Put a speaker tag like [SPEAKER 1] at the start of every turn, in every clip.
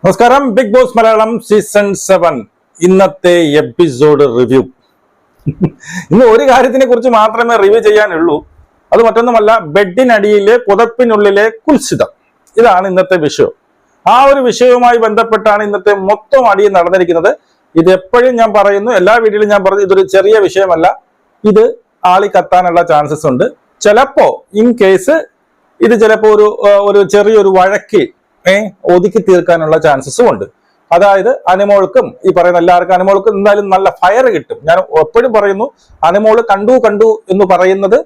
[SPEAKER 1] നമസ്കാരം. Big boss Malayalam season 7 ഇന്നത്തെ episode review. ഇന്ന് ഒരു കാര്യത്തിനെ കുറിച്ച് മാത്രമേ റിവ്യൂ ചെയ്യാനുള്ളൂ. അത് മറ്റൊന്നുമല്ല, ബെഡിനടിയിലെ പുതപ്പിനുള്ളിലെ കുൽസിതം. ഇതാണ് ഇന്നത്തെ വിഷയം. ആ ഒരു വിഷയവുമായി ബന്ധപ്പെട്ടാണ് ഇന്നത്തെ മൊത്തം അടിയും നടന്നിരിക്കുന്നത്. ഇത് എപ്പോഴും ഞാൻ പറയുന്നു, എല്ലാ വീഡിയോയിലും ഞാൻ പറഞ്ഞു, ഇതൊരു ചെറിയ വിഷയമല്ല. ഇത് ആളി കത്താനുള്ള ചാൻസസ് ഉണ്ട്. ചിലപ്പോ ഇൻ കേസ് ഇത് ചിലപ്പോ ഒരു ചെറിയൊരു വഴക്ക് ഒതുക്കി തീർക്കാനുള്ള ചാൻസസും ഉണ്ട്. അതായത് അനിമോൾക്കും ഈ പറയുന്ന എല്ലാവർക്കും അനിമോൾക്കും എന്തായാലും നല്ല ഫയർ കിട്ടും. ഞാൻ എപ്പോഴും പറയുന്നു, അനിമോള് കണ്ടു എന്ന് പറയുന്നത്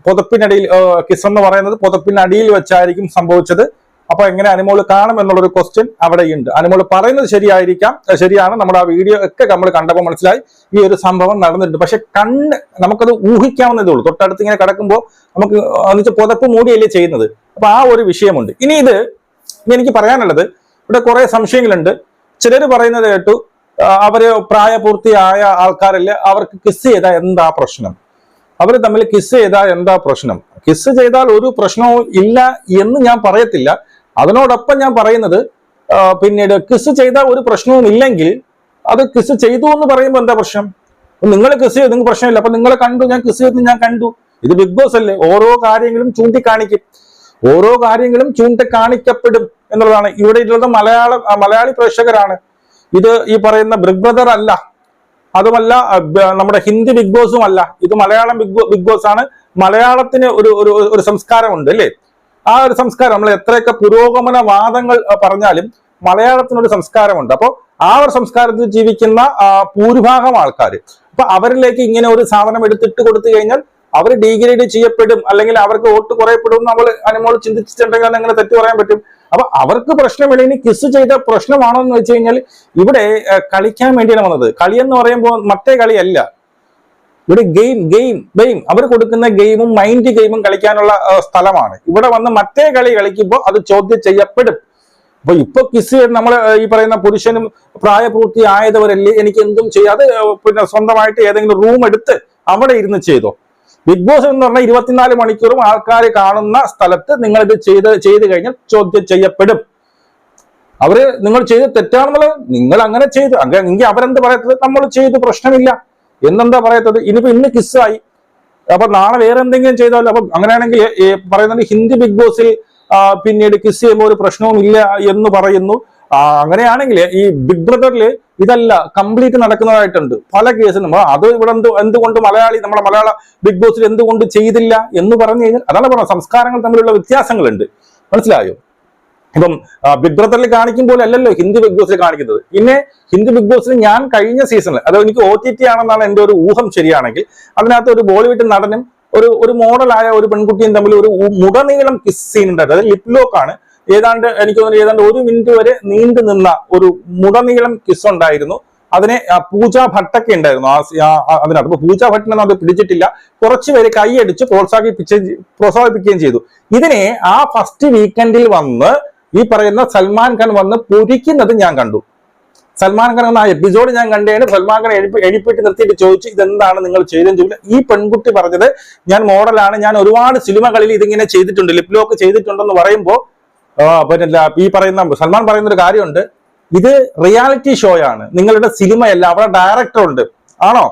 [SPEAKER 1] പുതപ്പിനടിയിൽ, കിസ് എന്ന് പറയുന്നത് പുതപ്പിനടിയിൽ വെച്ചായിരിക്കും സംഭവിച്ചത്. അപ്പൊ എങ്ങനെ അനിമോള് കാണും എന്നുള്ളൊരു ക്വസ്റ്റ്യൻ അവിടെയുണ്ട്. അനിമോള് പറയുന്നത് ശരിയാണ്. നമ്മുടെ ആ വീഡിയോ ഒക്കെ നമ്മൾ കണ്ടപ്പോൾ മനസ്സിലായി ഈ ഒരു സംഭവം നടന്നിട്ടുണ്ട്. പക്ഷെ നമുക്കത് ഊഹിക്കാവുന്നതേ ഉള്ളൂ. തൊട്ടടുത്ത് ഇങ്ങനെ കിടക്കുമ്പോൾ നമുക്ക് എന്നുവെച്ചാൽ പുതപ്പ് മൂടിയല്ലേ ചെയ്യുന്നത്. അപ്പൊ ആ ഒരു വിഷയമുണ്ട്. ഇനി എനിക്ക് പറയാനുള്ളത്, ഇവിടെ കുറെ സംശയങ്ങളുണ്ട്. ചിലർ പറയുന്നത് കേട്ടു, അവര് പ്രായപൂർത്തിയായ ആൾക്കാരല്ലേ, അവർക്ക് കിസ് ചെയ്താൽ എന്താ പ്രശ്നം, അവർ തമ്മിൽ കിസ് ചെയ്താൽ എന്താ പ്രശ്നം. കിസ് ചെയ്താൽ ഒരു പ്രശ്നവും ഇല്ല എന്ന് ഞാൻ പറയത്തില്ല. അതിനോടൊപ്പം ഞാൻ പറയുന്നത്, പിന്നീട് കിസ് ചെയ്താൽ ഒരു പ്രശ്നവും ഇല്ലെങ്കിൽ അത് കിസ് ചെയ്തു എന്ന് പറയുമ്പോൾ എന്താ പ്രശ്നം? നിങ്ങൾ കിസ് ചെയ്തു, നിങ്ങൾക്ക് പ്രശ്നമില്ല. അപ്പൊ നിങ്ങളെ കണ്ടു, ഞാൻ കിസ് ചെയ്തു, ഞാൻ കണ്ടു. ഇത് ബിഗ് ബോസ് അല്ലേ, ഓരോ കാര്യങ്ങളും ചൂണ്ടിക്കാണിക്കും, ഓരോ കാര്യങ്ങളും ചൂണ്ടിക്കാണിക്കപ്പെടും എന്നുള്ളതാണ്. ഇവിടെ ഉള്ളത് മലയാളി പ്രേക്ഷകരാണ്. ഇത് ഈ പറയുന്ന ബിഗ് ബ്രദർ അല്ല, അതുമല്ല നമ്മുടെ ഹിന്ദി ബിഗ് ബോസും അല്ല. ഇത് മലയാളം ബിഗ് ബോസ് ആണ്. മലയാളത്തിന് ഒരു സംസ്കാരമുണ്ട് അല്ലേ. ആ ഒരു സംസ്കാരം, നമ്മൾ എത്രയൊക്കെ പുരോഗമന വാദങ്ങൾ പറഞ്ഞാലും മലയാളത്തിനൊരു സംസ്കാരമുണ്ട്. അപ്പോൾ ആ ഒരു സംസ്കാരത്തിൽ ജീവിക്കുന്ന ഭൂരിഭാഗം ആൾക്കാർ, അപ്പൊ അവരിലേക്ക് ഇങ്ങനെ ഒരു സാധനം എടുത്തിട്ട് കൊടുത്തു കഴിഞ്ഞാൽ അവർ ഡീഗ്രേഡ് ചെയ്യപ്പെടും, അല്ലെങ്കിൽ അവർക്ക് വോട്ട് കുറയപ്പെടും. നമ്മൾ അനിമോൾ ചിന്തിച്ചിട്ടുണ്ടെങ്കിൽ അങ്ങനെ തെറ്റ് പറയാൻ പറ്റും. അപ്പൊ അവർക്ക് പ്രശ്നമില്ല. ഇനി കിസ് ചെയ്ത പ്രശ്നമാണോ എന്ന് വെച്ച് കഴിഞ്ഞാൽ, ഇവിടെ കളിക്കാൻ വേണ്ടിയാണ് വന്നത്. കളി എന്ന് പറയുമ്പോൾ മറ്റേ കളിയല്ല. ഇവിടെ ഗെയിം അവർ കൊടുക്കുന്ന ഗെയിമും മൈൻഡ് ഗെയിമും കളിക്കാനുള്ള സ്ഥലമാണ്. ഇവിടെ വന്ന് മറ്റേ കളി കളിക്കുമ്പോൾ അത് ചോദ്യം ചെയ്യപ്പെടും. അപ്പൊ ഇപ്പൊ കിസ് നമ്മൾ ഈ പറയുന്ന പുരുഷനും പ്രായപൂർത്തിയായവരല്ലേ, എനിക്ക് എന്തും ചെയ്യാതെ പിന്നെ സ്വന്തമായിട്ട് ഏതെങ്കിലും റൂം എടുത്ത് അവിടെ ഇരുന്ന് ചെയ്തോ. ബിഗ് ബോസ് എന്ന് പറഞ്ഞാൽ 24 മണിക്കൂറും ആൾക്കാർ കാണുന്ന സ്ഥലത്ത് നിങ്ങൾ ഇത് ചെയ്ത് കഴിഞ്ഞാൽ ചോദ്യം ചെയ്യപ്പെടും. നിങ്ങൾ ചെയ്ത് തെറ്റാണെന്നുള്ളത്, നിങ്ങൾ അങ്ങനെ ചെയ്തു എങ്കിൽ അവരെന്ത് പറയത്തത്, നമ്മൾ ചെയ്തു പ്രശ്നമില്ല എന്നെന്താ പറയത്തത്. ഇന്ന് കിസ്സായി, അപ്പൊ നാളെ വേറെ എന്തെങ്കിലും ചെയ്താലോ. അപ്പൊ അങ്ങനെയാണെങ്കിൽ പറയുന്നത് ഹിന്ദി ബിഗ് ബോസിൽ പിന്നീട് കിസ് ചെയ്യുമ്പോൾ ഒരു പ്രശ്നവും ഇല്ല എന്ന് പറയുന്നു. അങ്ങനെയാണെങ്കിൽ ഈ ബിഗ് ബ്രദറിൽ ഇതല്ല കംപ്ലീറ്റ് നടക്കുന്നതായിട്ടുണ്ട് പല കേസിലും. അത് ഇവിടെ എന്തുകൊണ്ട് നമ്മുടെ മലയാള ബിഗ് ബോസിൽ എന്തുകൊണ്ട് ചെയ്തില്ല എന്ന് പറഞ്ഞു കഴിഞ്ഞാൽ, അതാണ് പറഞ്ഞത്, സംസ്കാരങ്ങൾ തമ്മിലുള്ള വ്യത്യാസങ്ങളുണ്ട്. മനസ്സിലായോ? ഇപ്പം ബിഗ് ബ്രദറിൽ കാണിക്കുമ്പോൾ അല്ലല്ലോ ഹിന്ദി ബിഗ് ബോസിൽ കാണിക്കുന്നത്. പിന്നെ ഹിന്ദി ബിഗ് ബോസിൽ ഞാൻ കഴിഞ്ഞ സീസണിൽ, അത് എനിക്ക് OTT ആണെന്നാണ് എൻ്റെ ഒരു ഊഹം ശരിയാണെങ്കിൽ, അതിനകത്ത് ഒരു ബോളിവുഡ് നടനും ഒരു മോഡലായ ഒരു പെൺകുട്ടിയും തമ്മിൽ ഒരു മുടനീളം കിസ് സീൻ ഉണ്ടായിരുന്നു. അത് ലിപ് ലോക്ക് ആണ്. എനിക്ക് തോന്നുന്നു ഏതാണ്ട് 1 മിനിറ്റ് വരെ നീണ്ടു നിന്ന ഒരു മുടനീളം കിസ് ഉണ്ടായിരുന്നു. അതിനെ പൂജാ ഭട്ടൊക്കെ ഉണ്ടായിരുന്നു അതിനകത്ത്. അപ്പൊ പൂജാ ഭട്ടിനൊന്നും അത് പിടിച്ചിട്ടില്ല. കുറച്ചുപേര് കൈയടിച്ച് പ്രോത്സാഹിപ്പിക്കുകയും ചെയ്തു. ഇതിനെ ആ ഫസ്റ്റ് വീക്കെൻഡിൽ വന്ന് ഈ പറയുന്ന സൽമാൻ ഖാൻ വന്ന് പൊരിക്കുന്നത് ഞാൻ കണ്ടു. സൽമാൻ ഖാൻ എന്ന ആ എപ്പിസോഡ് ഞാൻ കണ്ടേണ്. സൽമാൻ ഖാൻ എഴുപ്പിട്ട് നിർത്തിയിട്ട് ചോദിച്ചു, ഇതെന്താണ് നിങ്ങൾ ചെയ്തെന്ന് ചോദിച്ചു. ഈ പെൺകുട്ടി പറഞ്ഞത്, ഞാൻ മോഡലാണ്, ഞാൻ ഒരുപാട് സിനിമകളിൽ ഇതിങ്ങനെ ചെയ്തിട്ടുണ്ട്, ലിപ് ലോക്ക് ചെയ്തിട്ടുണ്ടെന്ന് പറയുമ്പോൾ ഈ പറയുന്ന സൽമാൻ പറയുന്ന ഒരു കാര്യമുണ്ട്, ഇത് റിയാലിറ്റി ഷോയാണ്, നിങ്ങളുടെ സിനിമയല്ല, അവിടെ ഡയറക്ടർ ഉണ്ട്. ആണോ?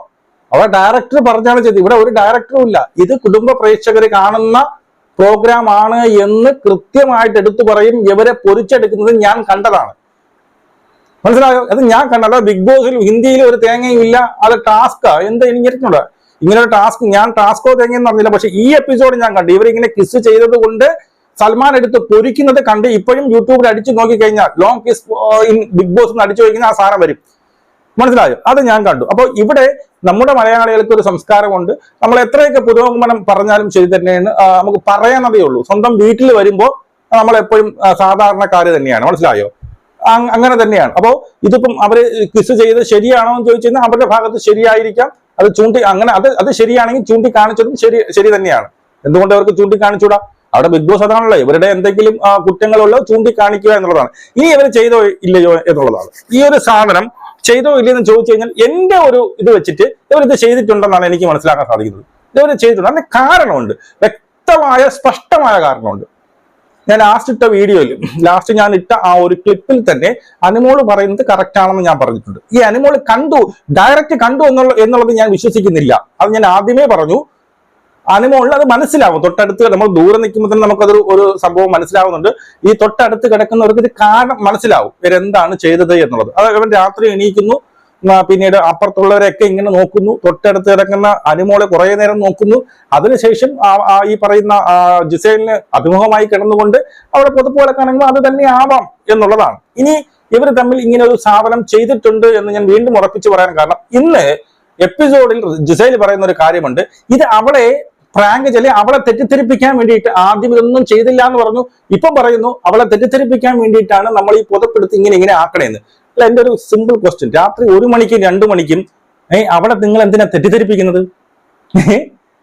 [SPEAKER 1] അവിടെ ഡയറക്ടർ പറഞ്ഞാണ് ചെയ്തത്. ഇവിടെ ഒരു ഡയറക്ടറും ഇല്ല. ഇത് കുടുംബ പ്രേക്ഷകർ കാണുന്ന പ്രോഗ്രാം ആണ് എന്ന് കൃത്യമായിട്ട് എടുത്തു പറയും. ഇവരെ പൊരിച്ചെടുക്കുന്നത് ഞാൻ കണ്ടതാണ്. മനസ്സിലായോ? അത് ഞാൻ കണ്ടല്ല. ബിഗ് ബോസിൽ ഹിന്ദിയിൽ ഒരു തേങ്ങയും ഇല്ല. അത് ടാസ്കാ. എന്താ എനിക്കിട്ടുണ്ട് ഇങ്ങനെ ഒരു ടാസ്ക്? ഞാൻ ടാസ്കോ തേങ്ങയെന്ന് പറഞ്ഞില്ല. പക്ഷെ ഈ എപ്പിസോഡ് ഞാൻ കണ്ടു. ഇവരിങ്ങനെ കിസ് ചെയ്തത് കൊണ്ട് സൽമാൻ എടുത്ത് പൊരിക്കുന്നത് കണ്ട് ഇപ്പോഴും യൂട്യൂബിൽ അടിച്ചു നോക്കിക്കഴിഞ്ഞാൽ long kiss in Bigg Boss എന്ന് അടിച്ചു കഴിഞ്ഞാൽ ആ സാധനം വരും. മനസ്സിലായോ? അത് ഞാൻ കണ്ടു. അപ്പോൾ ഇവിടെ നമ്മുടെ മലയാളികൾക്ക് ഒരു സംസ്കാരമുണ്ട്. നമ്മൾ എത്രയൊക്കെ പുരോഗമനം പറഞ്ഞാലും ശരി തന്നെയാണ്, നമുക്ക് പറയാനതേ ഉള്ളൂ. സ്വന്തം വീട്ടിൽ വരുമ്പോൾ നമ്മളെപ്പോഴും സാധാരണക്കാര് തന്നെയാണ്. മനസ്സിലായോ? അങ്ങനെ തന്നെയാണ്. അപ്പോൾ ഇതിപ്പം അവര് കിസ് ചെയ്ത് ശരിയാണോ എന്ന് ചോദിച്ചു കഴിഞ്ഞാൽ അവരുടെ ഭാഗത്ത് ശരിയായിരിക്കാം. അത് അത് ശരിയാണെങ്കിൽ ചൂണ്ടിക്കാണിച്ചതും ശരി തന്നെയാണ്. എന്തുകൊണ്ട് അവർക്ക് ചൂണ്ടിക്കാണിച്ചൂടാ? അവിടെ ബിഗ് ബോസ് അതാണല്ലോ, ഇവരുടെ എന്തെങ്കിലും കുറ്റങ്ങളുള്ളത് ചൂണ്ടിക്കാണിക്കുക എന്നുള്ളതാണ്. ഇനി ഇവർ ചെയ്തോ ഇല്ലയോ എന്നുള്ളതാണ്. ഈ ഒരു സാധനം ചെയ്തോ ഇല്ലയെന്ന് ചോദിച്ചു കഴിഞ്ഞാൽ എന്റെ ഒരു ഇത് വെച്ചിട്ട് ഇവരിത് ചെയ്തിട്ടുണ്ടെന്നാണ് എനിക്ക് മനസ്സിലാക്കാൻ സാധിക്കുന്നത്. ഇവർ ചെയ്തിട്ടുണ്ട്. അതിന് കാരണമുണ്ട്, വ്യക്തമായ സ്പഷ്ടമായ കാരണമുണ്ട്. ഞാൻ ലാസ്റ്റ് ഞാൻ ഇട്ട ആ ഒരു ക്ലിപ്പിൽ തന്നെ അനുമോള് പറയുന്നത് കറക്റ്റ് ആണെന്ന് ഞാൻ പറഞ്ഞിട്ടുണ്ട്. ഈ അനുമോള് ഡയറക്റ്റ് കണ്ടു എന്നുള്ളത് ഞാൻ വിശ്വസിക്കുന്നില്ല. അത് ഞാൻ ആദ്യമേ പറഞ്ഞു. അനുമോളിന് അത് മനസ്സിലാവും. തൊട്ടടുത്ത് നമ്മൾ ദൂരെ നിൽക്കുമ്പോൾ തന്നെ നമുക്കതൊരു സംഭവം മനസ്സിലാവുന്നുണ്ട്. ഈ തൊട്ടടുത്ത് കിടക്കുന്നവർക്ക് ഇത് കാരണം മനസ്സിലാവും ഇവരെന്താണ് ചെയ്തത് എന്നുള്ളത്. അത് അവൻ രാത്രി എണീക്കുന്നു, പിന്നീട് അപ്പുറത്തുള്ളവരെയൊക്കെ ഇങ്ങനെ നോക്കുന്നു, തൊട്ടടുത്ത് കിടക്കുന്ന അനുമോളെ കുറെ നേരം നോക്കുന്നു. അതിനുശേഷം ഈ പറയുന്ന ജിസേലിന് അഭിമുഖമായി കിടന്നുകൊണ്ട് അവിടെ പുതപ്പ് കിടക്കുകയാണെങ്കിൽ അത് തന്നെ ആവാം എന്നുള്ളതാണ്. ഇനി ഇവർ തമ്മിൽ ഇങ്ങനെ ഒരു സാധനം ചെയ്തിട്ടുണ്ട് എന്ന് ഞാൻ വീണ്ടും ഉറപ്പിച്ചു പറയാൻ കാരണം, ഇന്ന് എപ്പിസോഡിൽ ജിസേൽ പറയുന്ന ഒരു കാര്യമുണ്ട്. ഇത് അവളെ പ്രാങ്ക് ചെയ്യല്, അവളെ തെറ്റിദ്ധരിപ്പിക്കാൻ വേണ്ടിയിട്ട്. ആദ്യം ഇതൊന്നും ചെയ്തില്ല എന്ന് പറഞ്ഞു, ഇപ്പം പറയുന്നു അവളെ തെറ്റിദ്ധരിപ്പിക്കാൻ വേണ്ടിയിട്ടാണ് നമ്മൾ ഈ പുതപ്പെടുത്ത് ഇങ്ങനെ ആക്കണേന്ന്. അല്ല, എന്റെ ഒരു സിമ്പിൾ ക്വസ്റ്റ്യൻ, രാത്രി 1 മണിക്കും 2 മണിക്കും അവളെ നിങ്ങൾ എന്തിനാ തെറ്റിദ്ധരിപ്പിക്കുന്നത്?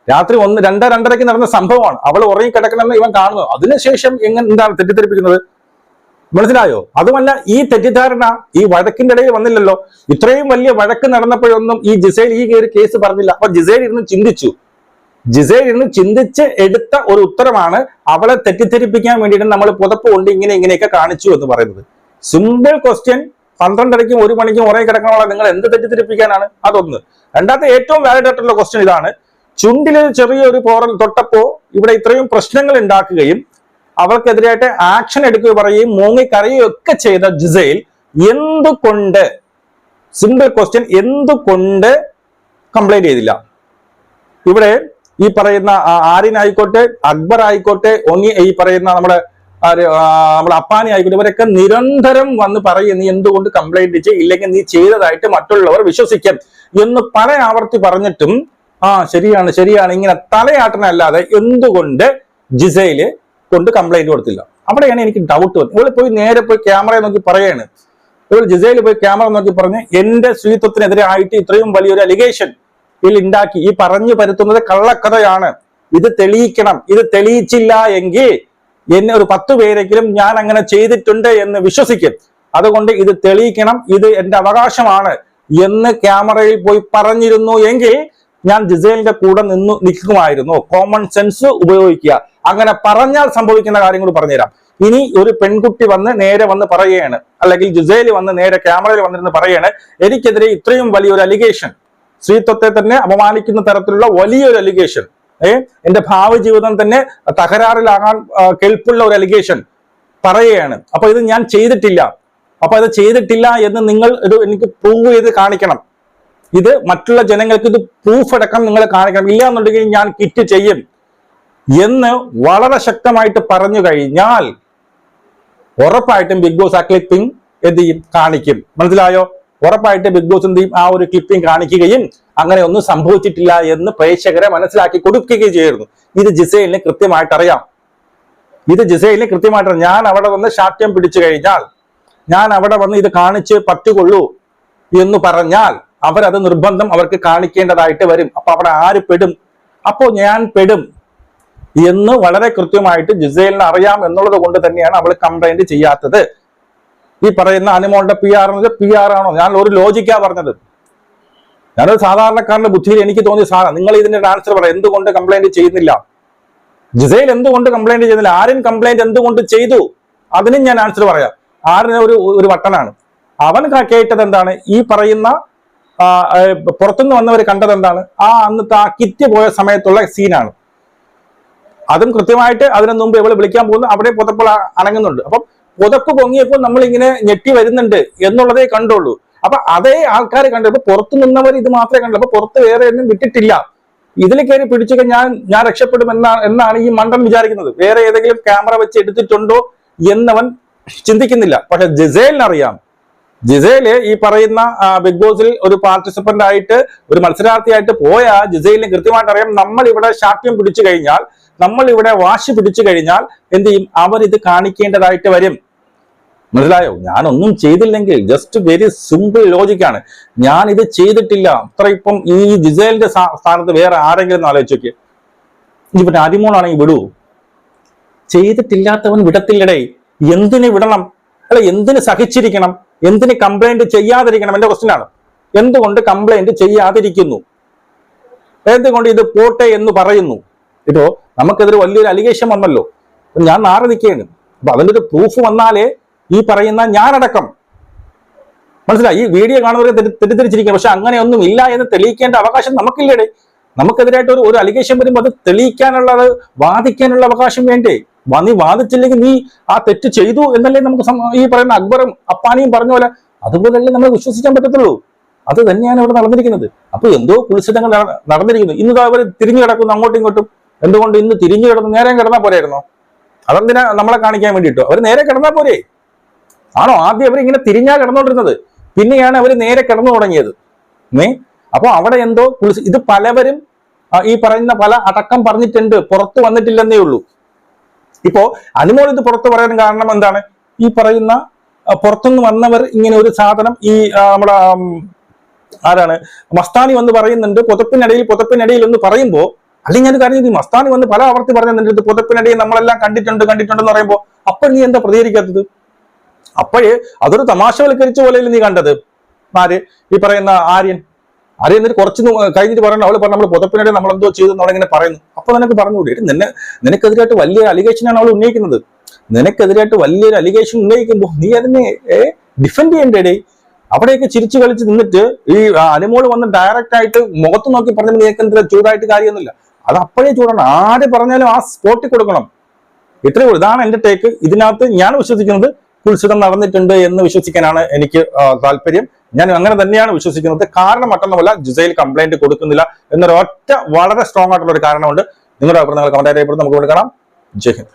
[SPEAKER 1] രാത്രി 1, 2, 2:30 നടന്ന സംഭവമാണ്. അവൾ ഉറങ്ങി കിടക്കണമെന്ന് ഇവൻ കാണുന്നു. അതിനുശേഷം എന്താണ് തെറ്റിദ്ധരിപ്പിക്കുന്നത്? മനസ്സിലായോ? അതുമല്ല, ഈ തെറ്റിദ്ധാരണ ഈ വഴക്കിന്റെ ഇടയിൽ വന്നില്ലല്ലോ. ഇത്രയും വലിയ വഴക്ക് നടന്നപ്പോഴൊന്നും ഈ ജിസേൽ ഈ ഒരു കേസ് പറഞ്ഞില്ല. അപ്പൊ ജിസേൽ ഇരുന്ന് ചിന്തിച്ച് എടുത്ത ഒരു ഉത്തരമാണ് അവളെ തെറ്റിദ്ധരിപ്പിക്കാൻ വേണ്ടിയിട്ട് നമ്മൾ പുതപ്പ് കൊണ്ട് ഇങ്ങനെയൊക്കെ കാണിച്ചു എന്ന് പറയുന്നത്. Simple question. 12:30ക്കും 1 മണിക്കും ഉറങ്ങി കിടക്കണമല്ലോ, നിങ്ങൾ എന്ത് തെറ്റിദ്ധരിപ്പിക്കാനാണ്? അതൊന്ന്. രണ്ടാമത്തെ ഏറ്റവും വാലിഡ് ആയിട്ടുള്ള ക്വസ്റ്റ്യൻ ഇതാണ്. ചുണ്ടിൽ ചെറിയൊരു പോറൽ തൊട്ടപ്പോ ഇവിടെ ഇത്രയും പ്രശ്നങ്ങൾ ഉണ്ടാക്കുകയും അവൾക്കെതിരായിട്ട് ആക്ഷൻ എടുക്കുകയും പറയുകയും മൂങ്ങിക്കരയുകയും ഒക്കെ ചെയ്ത ജിസേൽ എന്തുകൊണ്ട്, സിമ്പിൾ ക്വസ്റ്റ്യൻ, എന്തുകൊണ്ട് കംപ്ലൈന്റ് ചെയ്തില്ല? ഇവിടെ ഈ പറയുന്ന ആര്യൻ ആയിക്കോട്ടെ, അക്ബർ ആയിക്കോട്ടെ, ഈ പറയുന്ന നമ്മുടെ അപ്പാനി ആയിക്കോട്ടെ, ഇവരൊക്കെ നിരന്തരം വന്ന് പറയും നീ എന്തുകൊണ്ട് കംപ്ലൈന്റ് ചെയ്യില്ലെങ്കിൽ നീ ചെയ്തതായിട്ട് മറ്റുള്ളവർ വിശ്വസിക്കും എന്ന് പല ആവർത്തി പറഞ്ഞിട്ടും ശരിയാണ് ഇങ്ങനെ തലയാട്ടനല്ലാതെ എന്തുകൊണ്ട് ജിസേല് കൊണ്ട് കംപ്ലൈന്റ് കൊടുത്തില്ല? അവിടെയാണ് എനിക്ക് ഡൗട്ട് വന്നത്. ഇവള് നേരെ പോയി ക്യാമറയെ നോക്കി പറയാണ്. ജിസേല് പോയി ക്യാമറ നോക്കി പറഞ്ഞ് എന്റെ സ്ത്രീത്വത്തിനെതിരെ ആയിട്ട് ഇത്രയും വലിയൊരു അലിഗേഷൻ ഇതിൽ ഉണ്ടാക്കി, ഈ പറഞ്ഞു പരത്തുന്നത് കള്ളക്കഥയാണ്, ഇത് തെളിയിക്കണം, ഇത് തെളിയിച്ചില്ല എങ്കിൽ എന്നെ ഒരു 10 പേരെങ്കിലും ഞാൻ അങ്ങനെ ചെയ്തിട്ടുണ്ട് എന്ന് വിശ്വസിക്കും, അതുകൊണ്ട് ഇത് തെളിയിക്കണം, ഇത് എന്റെ അവകാശമാണ് എന്ന് ക്യാമറയിൽ പോയി പറഞ്ഞിരുന്നു എങ്കിൽ ഞാൻ ജിസേലിന്റെ കൂടെ നിൽക്കുമായിരുന്നു. കോമൺ സെൻസ് ഉപയോഗിക്കുക. അങ്ങനെ പറഞ്ഞാൽ സംഭവിക്കുന്ന കാര്യങ്ങൾ പറഞ്ഞുതരാം. ഇനി ഒരു പെൺകുട്ടി നേരെ വന്ന് പറയുകയാണ്, അല്ലെങ്കിൽ ജിസേൽ നേരെ ക്യാമറയിൽ വന്നിരുന്ന് പറയുകയാണ് എനിക്കെതിരെ ഇത്രയും വലിയൊരു അലിഗേഷൻ, സ്ത്രീത്വത്തെ തന്നെ അപമാനിക്കുന്ന തരത്തിലുള്ള വലിയൊരു അലിഗേഷൻ, എന്റെ ഭാവി ജീവിതം തന്നെ തകരാറിലാകാൻ കെൽപ്പുള്ള ഒരു അലിഗേഷൻ പറയുകയാണ്. അപ്പൊ ഇത് ഞാൻ ചെയ്തിട്ടില്ല, അത് ചെയ്തിട്ടില്ല എന്ന് നിങ്ങൾ എനിക്ക് പ്രൂവ് ചെയ്ത് കാണിക്കണം, ഇത് മറ്റുള്ള ജനങ്ങൾക്ക് ഇത് പ്രൂഫ് അടക്കം നിങ്ങൾ കാണിക്കണം, ഇല്ല എന്നുണ്ടെങ്കിൽ ഞാൻ കിറ്റ് ചെയ്യും എന്ന് വളരെ ശക്തമായിട്ട് പറഞ്ഞു കഴിഞ്ഞാൽ ഉറപ്പായിട്ടും ബിഗ് ബോസ് ആ ക്ലിപ്പിംഗ് എന്ത് ചെയ്യും? കാണിക്കും. മനസ്സിലായോ? ഉറപ്പായിട്ട് ബിഗ് ബോസ് എന്ത് ചെയ്യും? ആ ഒരു ക്ലിപ്പിംഗ് കാണിക്കുകയും അങ്ങനെ ഒന്നും സംഭവിച്ചിട്ടില്ല എന്ന് പ്രേക്ഷകരെ മനസ്സിലാക്കി കൊടുക്കുകയും ചെയ്യുന്നു. ഇത് ജിസേലിന് കൃത്യമായിട്ട് അറിയാം. ഞാൻ അവിടെ വന്ന് ശാഠ്യം പിടിച്ചു കഴിഞ്ഞാൽ, ഞാൻ അവിടെ വന്ന് ഇത് കാണിച്ച് പറ്റുകൊള്ളൂ എന്ന് പറഞ്ഞാൽ അവരത് നിർബന്ധം അവർക്ക് കാണിക്കേണ്ടതായിട്ട് വരും. അപ്പൊ അവിടെ ആര് പെടും? അപ്പോ ഞാൻ പെടും എന്ന് വളരെ കൃത്യമായിട്ട് ജിസേലിന് അറിയാം എന്നുള്ളത് കൊണ്ട് തന്നെയാണ് അവൾ കംപ്ലൈന്റ് ചെയ്യാത്തത്. ഈ പറയുന്ന അനുമോളുടെ PR ആണോ? ഞാൻ ഒരു ലോജിക്കാ പറഞ്ഞത്. ഞാനൊരു സാധാരണക്കാരന്റെ ബുദ്ധിയിൽ എനിക്ക് തോന്നിയ സാധനം. നിങ്ങൾ ഇതിന്റെ ആൻസർ പറയാം. എന്തുകൊണ്ട് കംപ്ലൈന്റ് ചെയ്യുന്നില്ല? ജിസേൽ എന്തുകൊണ്ട് കംപ്ലൈന്റ് ചെയ്യുന്നില്ല? ആര്യൻ കംപ്ലൈന്റ് എന്തുകൊണ്ട് ചെയ്തു? അതിനും ഞാൻ ആൻസർ പറയാം. ആര്യൻ ഒരു വട്ടനാണ്. അവൻ കേട്ടത് എന്താണ്? ഈ പറയുന്ന പുറത്തുനിന്ന് വന്നവർ കണ്ടത് എന്താണ്? അന്നത്തെ ആ കിറ്റ് പോയ സമയത്തുള്ള സീനാണ്. അതും കൃത്യമായിട്ട് അതിനു മുമ്പ് ഇവള് വിളിക്കാൻ പോകുന്നു, അവിടെ പുതപ്പോൾ അണങ്ങുന്നുണ്ട്. അപ്പം പുതപ്പ് പൊങ്ങിയപ്പോൾ നമ്മൾ ഇങ്ങനെ ഞെട്ടി വരുന്നുണ്ട് എന്നുള്ളതേ കണ്ടുള്ളൂ. അപ്പൊ അതേ ആൾക്കാർ കണ്ടു. ഇപ്പൊ പുറത്തു നിന്നവർ ഇത് മാത്രമേ കണ്ടു. അപ്പൊ പുറത്ത് വേറെ ഒന്നും വിട്ടിട്ടില്ല. ഇതിൽ കയറി പിടിച്ചൊക്കെ ഞാൻ രക്ഷപ്പെടും എന്നാണ് ഈ മണ്ടൻ വിചാരിക്കുന്നത്. വേറെ ഏതെങ്കിലും ക്യാമറ വെച്ച് എടുത്തിട്ടുണ്ടോ എന്നവൻ ചിന്തിക്കുന്നില്ല. പക്ഷെ ജിസേലിനറിയാം. ജിസേല് ഈ പറയുന്ന ബിഗ് ബോസിൽ ഒരു പാർട്ടിസിപ്പന്റ് ആയിട്ട്, ഒരു മത്സരാർത്ഥിയായിട്ട് പോയ ജിസേലിന് കൃത്യമായിട്ട് അറിയാം, നമ്മൾ ഇവിടെ ശാഠ്യം പിടിച്ചു കഴിഞ്ഞാൽ, നമ്മൾ ഇവിടെ വാശി പിടിച്ചു കഴിഞ്ഞാൽ എന്ത് ചെയ്യും? അവരിത് കാണിക്കേണ്ടതായിട്ട് വരും. മനസ്സിലായോ? ഞാനൊന്നും ചെയ്തില്ലെങ്കിൽ, ജസ്റ്റ് വെരി സിമ്പിൾ ലോജിക്കാണ്. ഞാൻ ഇത് ചെയ്തിട്ടില്ല. അത്ര ഇപ്പം ഈ ജിസേലിന്റെ സ്ഥാനത്ത് വേറെ ആരെങ്കിലും ആലോചിച്ച് നോക്കിയേ. ഇനി പിന്നെ അരിമോളാണെങ്കിൽ വിടൂ? ചെയ്തിട്ടില്ലാത്തവൻ വിടത്തില്ലടേ. എന്തിന് വിടണം? അല്ല, എന്തിന് സഹിച്ചിരിക്കണം? എന്തിന് കംപ്ലൈന്റ് ചെയ്യാതിരിക്കണം? എന്റെ ക്വസ്റ്റ്യൻ ആണ്. എന്തുകൊണ്ട് കംപ്ലൈന്റ് ചെയ്യാതിരിക്കുന്നു? എന്തുകൊണ്ട് ഇത് പോട്ടെ എന്ന് പറയുന്നു? ഇപ്പോ നമുക്കെതിരെ വലിയൊരു അലിഗേഷൻ വന്നല്ലോ. ഞാൻ നാറി നിൽക്കുകയാണ്. അപ്പൊ അതിന്റെ ഒരു പ്രൂഫ് വന്നാലേ ഈ പറയുന്ന ഞാനടക്കം മനസ്സിലായി, ഈ വീഡിയോ കാണുന്നവരെ തെറ്റിദ്ധരിച്ചിരിക്കണം. പക്ഷെ അങ്ങനെയൊന്നും ഇല്ല എന്ന് തെളിയിക്കേണ്ട അവകാശം നമുക്കില്ലേ? നമുക്കെതിരായിട്ട് ഒരു അലിഗേഷൻ വരുമ്പോൾ അത് തെളിയിക്കാനുള്ളത്, വാദിക്കാനുള്ള അവകാശം വേണ്ടേ? നീ വാദിച്ചില്ലെങ്കിൽ നീ ആ തെറ്റ് ചെയ്തു എന്നല്ലേ നമുക്ക് ഈ പറയുന്ന അക്ബറും അപ്പാനിയും പറഞ്ഞ പോലെ അതുപോലല്ലേ നമ്മൾ വിശ്വസിക്കാൻ പറ്റത്തുള്ളൂ. അത് തന്നെയാണ് ഇവിടെ നടന്നിരിക്കുന്നത്. അപ്പൊ എന്തോ കുൽസിതങ്ങൾ നടന്നിരിക്കുന്നു. ഇന്ന് അവർ തിരിഞ്ഞു കിടക്കുന്നു അങ്ങോട്ടും ഇങ്ങോട്ടും. എന്തുകൊണ്ട് ഇന്ന് തിരിഞ്ഞു കിടന്നു? നേരെ കിടന്നാൽ പോരായിരുന്നോ? അതെന്തിനാ നമ്മളെ കാണിക്കാൻ വേണ്ടിയിട്ടോ? അവർ നേരെ കിടന്നാൽ പോരെ? ആണോ? ആദ്യം അവരിങ്ങനെ തിരിഞ്ഞാ കിടന്നുകൊണ്ടിരുന്നത്, പിന്നെയാണ് അവർ നേരെ കിടന്നു തുടങ്ങിയത്. അപ്പൊ അവിടെ എന്തോ ഇത് പലവരും ഈ പറയുന്ന പല അടക്കം പറഞ്ഞിട്ടുണ്ട്, പുറത്തു വന്നിട്ടില്ലെന്നേ ഉള്ളൂ. ഇപ്പോ അനുമോൾ ഇത് പുറത്തു പറയാൻ കാരണം എന്താണ്? ഈ പറയുന്ന പുറത്തുനിന്ന് വന്നവർ ഇങ്ങനെ ഒരു സാധനം ഈ നമ്മുടെ ആരാണ് മസ്താനി വന്ന് പറയുന്നുണ്ട് പുതപ്പിനിടയിൽ എന്ന് പറയുമ്പോ, അല്ലെങ്കിൽ ഞാൻ കാര്യം മസ്താനി വന്ന് പല ആവർത്തി പറഞ്ഞിട്ടുണ്ട് പുതപ്പിനിടയിൽ നമ്മളെല്ലാം കണ്ടിട്ടുണ്ടെന്ന് പറയുമ്പോ, അപ്പോൾ നീ എന്താ പ്രതികരിക്കാത്തത്? അപ്പോഴേ അതൊരു തമാശവൽക്കരിച്ച പോലെയല്ലേ നീ കണ്ടത്? ആര്? ഈ പറയുന്ന ആര്യൻ എന്നിട്ട് കുറച്ച് കഴിഞ്ഞിട്ട് പറയണം, അവള് പറഞ്ഞു നമ്മൾ പുതപ്പിനിടെ നമ്മൾ എന്തോ ചെയ്തു നമ്മളിങ്ങനെ പറയുന്നു. അപ്പൊ നിനക്ക് പറഞ്ഞുകൂടി, നിനക്കെതിരായിട്ട് വലിയൊരു അലിഗേഷനാണ് അവൾ ഉന്നയിക്കുന്നത്. നിനക്കെതിരായിട്ട് വലിയൊരു അലിഗേഷൻ ഉന്നയിക്കുമ്പോൾ നീ അതിനെ ഡിഫെൻഡ് ചെയ്യണ്ടേ? അവിടെയൊക്കെ ചിരിച്ചു കളിച്ച് നിന്നിട്ട് ഈ അനുമോൾ വന്ന് ഡയറക്റ്റ് ആയിട്ട് മുഖത്ത് നോക്കി പറഞ്ഞപ്പോൾ നീക്ക് എന്തിനാ ചൂടായിട്ട് കാര്യമൊന്നുമില്ല. അത് അപ്പോഴേ ചൂടാണ്. ആര് പറഞ്ഞാലും ആ സ്പോട്ടിൽ കൊടുക്കണം. ഇത്രയേ ഉള്ളൂ. ഇതാണ് എന്റെ ടേക്ക്. ഇതിനകത്ത് ഞാൻ വിശ്വസിക്കുന്നത് കുൽസിതം നടന്നിട്ടുണ്ട് എന്ന് വിശ്വസിക്കാനാണ് എനിക്ക് താല്പര്യം. ഞാൻ അങ്ങനെ തന്നെയാണ് വിശ്വസിക്കുന്നത്. കാരണം മറ്റൊന്നുമല്ല, ജിസൈൽ കംപ്ലൈന്റ് കൊടുക്കുന്നില്ല എന്നൊരു ഒറ്റ വളരെ സ്ട്രോങ് ആയിട്ടുള്ള ഒരു കാരണമുണ്ട്. നിങ്ങളുടെ അഭിപ്രായങ്ങൾ കമന്റ് ആയിട്ട് നമുക്ക് കാണാം. ജയ് ഹിന്ദ്.